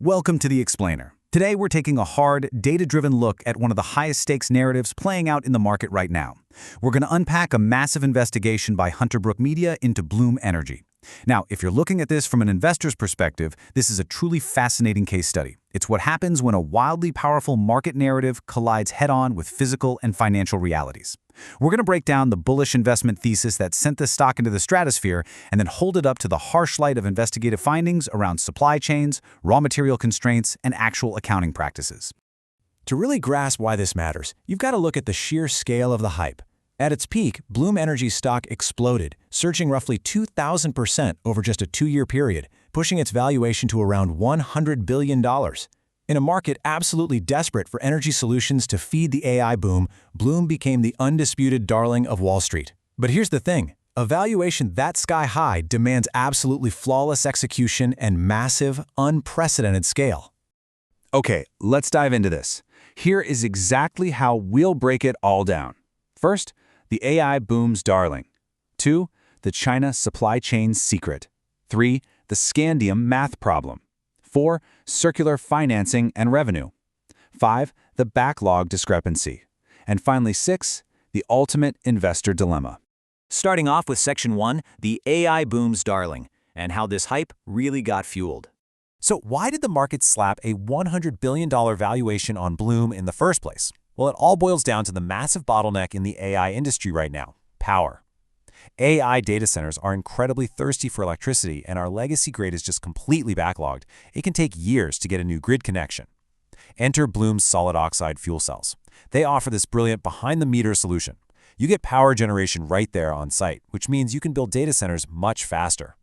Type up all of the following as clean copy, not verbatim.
Welcome to The Explainer. Today we're taking a hard, data-driven look at one of the highest stakes narratives playing out in the market right now. We're going to unpack a massive investigation by Hunterbrook Media into Bloom Energy. Now, if you're looking at this from an investor's perspective, this is a truly fascinating case study. It's what happens when a wildly powerful market narrative collides head-on with physical and financial realities. We're going to break down the bullish investment thesis that sent this stock into the stratosphere and then hold it up to the harsh light of investigative findings around supply chains, raw material constraints, and actual accounting practices. To really grasp why this matters, you've got to look at the sheer scale of the hype. At its peak, Bloom Energy's stock exploded, surging roughly 2,000% over just a two-year period, pushing its valuation to around $100 billion. In a market absolutely desperate for energy solutions to feed the AI boom, Bloom became the undisputed darling of Wall Street. But here's the thing. A valuation that sky-high demands absolutely flawless execution and massive, unprecedented scale. Okay, let's dive into this. Here is exactly how we'll break it all down. First, the AI boom's darling. 2, the China supply chain secret. 3, the scandium math problem. 4, circular financing and revenue. 5, the backlog discrepancy. And finally 6, the ultimate investor dilemma. Starting off with Section 1, the AI boom's darling, and how this hype really got fueled. So why did the market slap a $100 billion valuation on Bloom in the first place? Well, it all boils down to the massive bottleneck in the AI industry right now: power. AI data centers are incredibly thirsty for electricity, and our legacy grid is just completely backlogged. It can take years to get a new grid connection. Enter Bloom's solid oxide fuel cells. They offer this brilliant behind-the-meter solution. You get power generation right there on site, which means you can build data centers much faster.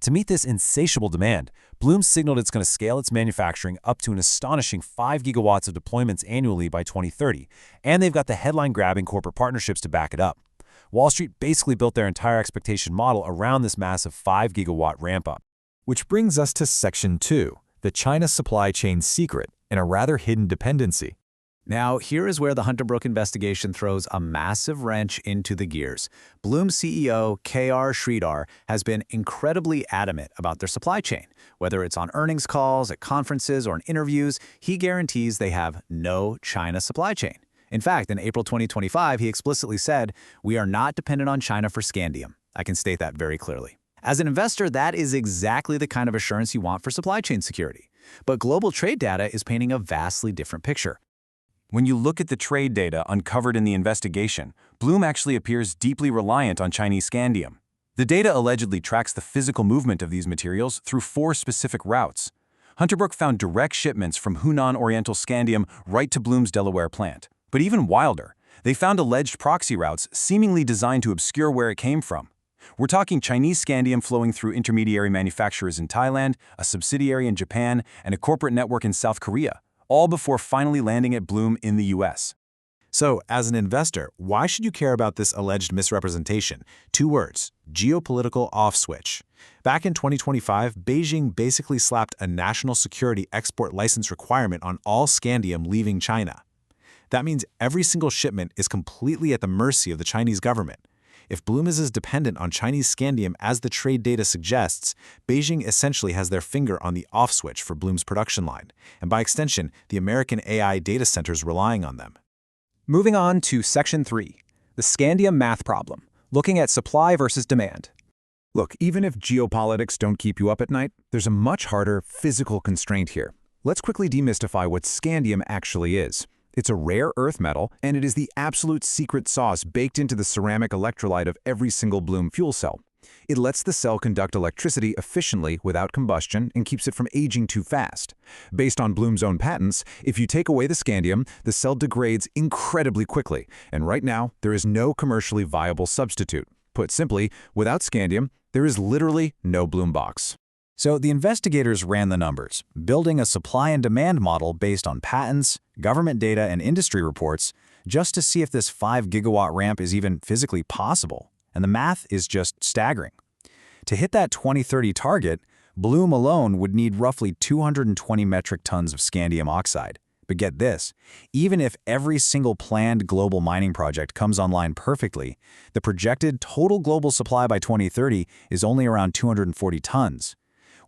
To meet this insatiable demand, Bloom signaled it's going to scale its manufacturing up to an astonishing 5 gigawatts of deployments annually by 2030, and they've got the headline-grabbing corporate partnerships to back it up. Wall Street basically built their entire expectation model around this massive 5-gigawatt ramp-up. Which brings us to Section 2, the China supply chain secret, and a rather hidden dependency. Now, here is where the Hunterbrook investigation throws a massive wrench into the gears. Bloom CEO K.R. Sridhar has been incredibly adamant about their supply chain. Whether it's on earnings calls, at conferences, or in interviews, he guarantees they have no China supply chain. In fact, in April 2025, he explicitly said, "We are not dependent on China for scandium." I can state that very clearly. As an investor, that is exactly the kind of assurance you want for supply chain security. But global trade data is painting a vastly different picture. When you look at the trade data uncovered in the investigation, Bloom actually appears deeply reliant on Chinese scandium. The data allegedly tracks the physical movement of these materials through 4 specific routes. Hunterbrook found direct shipments from Hunan Oriental scandium right to Bloom's Delaware plant. But even wilder, they found alleged proxy routes seemingly designed to obscure where it came from. We're talking Chinese scandium flowing through intermediary manufacturers in Thailand, a subsidiary in Japan, and a corporate network in South Korea, all before finally landing at Bloom in the US. So, as an investor, why should you care about this alleged misrepresentation? 2 words: geopolitical off-switch. Back in 2025, Beijing basically slapped a national security export license requirement on all scandium leaving China. That means every single shipment is completely at the mercy of the Chinese government. If Bloom is as dependent on Chinese scandium as the trade data suggests, Beijing essentially has their finger on the off switch for Bloom's production line, and by extension, the American AI data centers relying on them. Moving on to Section 3, the scandium math problem, looking at supply versus demand. Look, even if geopolitics don't keep you up at night, there's a much harder physical constraint here. Let's quickly demystify what scandium actually is. It's a rare earth metal, and it is the absolute secret sauce baked into the ceramic electrolyte of every single Bloom fuel cell. It lets the cell conduct electricity efficiently without combustion and keeps it from aging too fast. Based on Bloom's own patents, if you take away the scandium, the cell degrades incredibly quickly, and right now, there is no commercially viable substitute. Put simply, without scandium, there is literally no Bloom box. So the investigators ran the numbers, building a supply and demand model based on patents, government data, and industry reports, just to see if this 5-gigawatt ramp is even physically possible. And the math is just staggering. To hit that 2030 target, Bloom alone would need roughly 220 metric tons of scandium oxide. But get this, even if every single planned global mining project comes online perfectly, the projected total global supply by 2030 is only around 240 tons.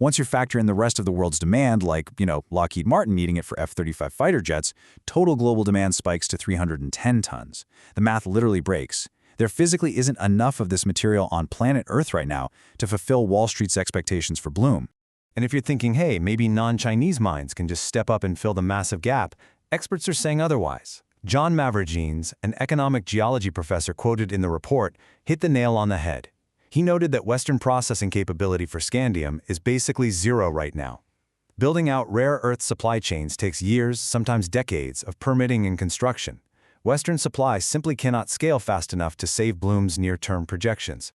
Once you factor in the rest of the world's demand, like, Lockheed Martin needing it for F-35 fighter jets, total global demand spikes to 310 tons. The math literally breaks. There physically isn't enough of this material on planet Earth right now to fulfill Wall Street's expectations for Bloom. And if you're thinking, hey, maybe non-Chinese mines can just step up and fill the massive gap, experts are saying otherwise. John Maverjeans, an economic geology professor quoted in the report, hit the nail on the head. He noted that Western processing capability for scandium is basically zero right now. Building out rare earth supply chains takes years, sometimes decades, of permitting and construction. Western supply simply cannot scale fast enough to save Bloom's near-term projections.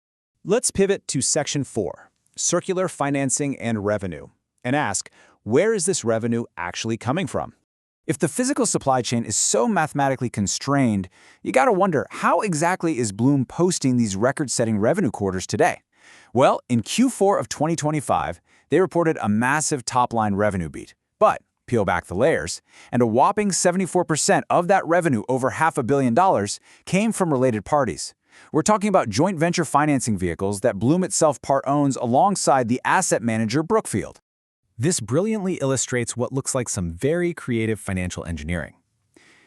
Let's pivot to Section 4, Circular Financing and Revenue, and ask, where is this revenue actually coming from? If the physical supply chain is so mathematically constrained, you gotta wonder, how exactly is Bloom posting these record-setting revenue quarters today? Well, in Q4 of 2025, they reported a massive top-line revenue beat. But peel back the layers, and a whopping 74% of that revenue, over $500 million, came from related parties. We're talking about joint venture financing vehicles that Bloom itself part owns alongside the asset manager Brookfield. This brilliantly illustrates what looks like some very creative financial engineering.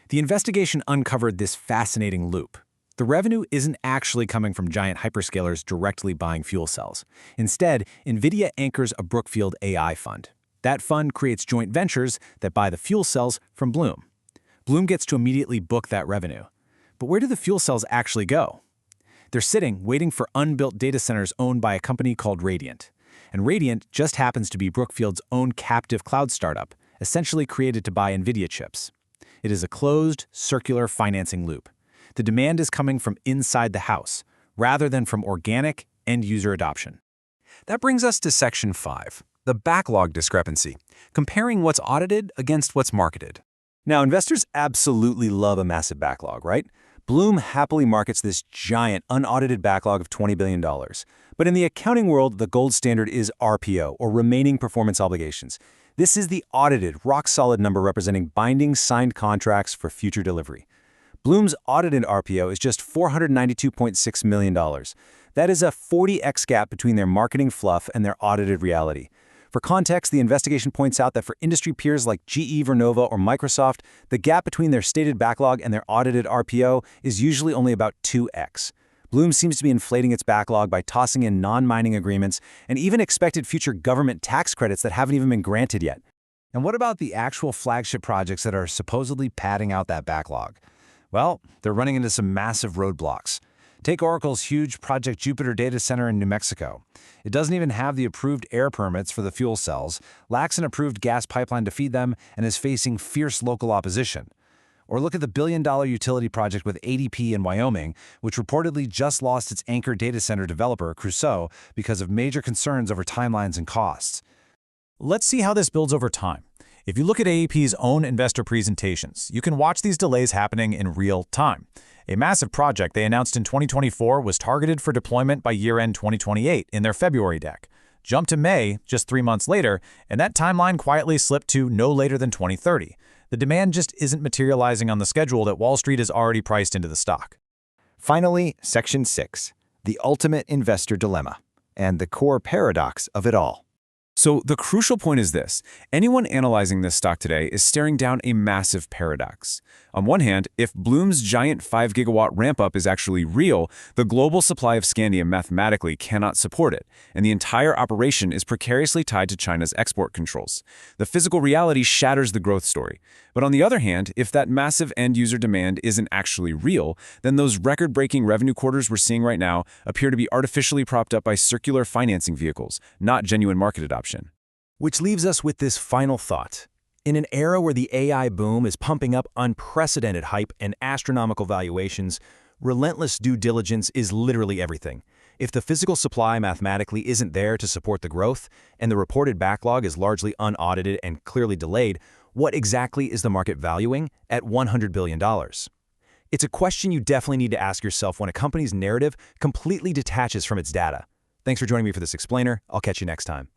The investigation uncovered this fascinating loop. The revenue isn't actually coming from giant hyperscalers directly buying fuel cells. Instead, NVIDIA anchors a Brookfield AI fund. That fund creates joint ventures that buy the fuel cells from Bloom. Bloom gets to immediately book that revenue. But where do the fuel cells actually go? They're sitting, waiting for unbuilt data centers owned by a company called Radiant. And Radiant just happens to be Brookfield's own captive cloud startup, essentially created to buy NVIDIA chips. It is a closed, circular financing loop. The demand is coming from inside the house, rather than from organic end-user adoption. That brings us to Section 5, the backlog discrepancy, comparing what's audited against what's marketed. Now, investors absolutely love a massive backlog, right? Bloom happily markets this giant, unaudited backlog of $20 billion. But in the accounting world, the gold standard is RPO, or remaining performance obligations. This is the audited, rock-solid number representing binding signed contracts for future delivery. Bloom's audited RPO is just $492.6 million. That is a 40x gap between their marketing fluff and their audited reality. For context, the investigation points out that for industry peers like GE, Vernova, or Microsoft, the gap between their stated backlog and their audited RPO is usually only about 2x. Bloom seems to be inflating its backlog by tossing in non-mining agreements and even expected future government tax credits that haven't even been granted yet. And what about the actual flagship projects that are supposedly padding out that backlog? Well, they're running into some massive roadblocks. Take Oracle's huge Project Jupiter data center in New Mexico. It doesn't even have the approved air permits for the fuel cells, lacks an approved gas pipeline to feed them, and is facing fierce local opposition. Or look at the billion-dollar utility project with ADP in Wyoming, which reportedly just lost its anchor data center developer, Crusoe, because of major concerns over timelines and costs. Let's see how this builds over time. If you look at AEP's own investor presentations, you can watch these delays happening in real time. A massive project they announced in 2024 was targeted for deployment by year-end 2028 in their February deck. Jump to May, just 3 months later, and that timeline quietly slipped to no later than 2030. The demand just isn't materializing on the schedule that Wall Street has already priced into the stock. Finally, Section 6, the ultimate investor dilemma, and the core paradox of it all. So the crucial point is this. Anyone analyzing this stock today is staring down a massive paradox. On one hand, if Bloom's giant 5-gigawatt ramp-up is actually real, the global supply of scandium mathematically cannot support it, and the entire operation is precariously tied to China's export controls. The physical reality shatters the growth story. But on the other hand, if that massive end-user demand isn't actually real, then those record-breaking revenue quarters we're seeing right now appear to be artificially propped up by circular financing vehicles, not genuine market adoption. Which leaves us with this final thought. In an era where the AI boom is pumping up unprecedented hype and astronomical valuations, relentless due diligence is literally everything. If the physical supply mathematically isn't there to support the growth, and the reported backlog is largely unaudited and clearly delayed, what exactly is the market valuing at $100 billion? It's a question you definitely need to ask yourself when a company's narrative completely detaches from its data. Thanks for joining me for this explainer. I'll catch you next time.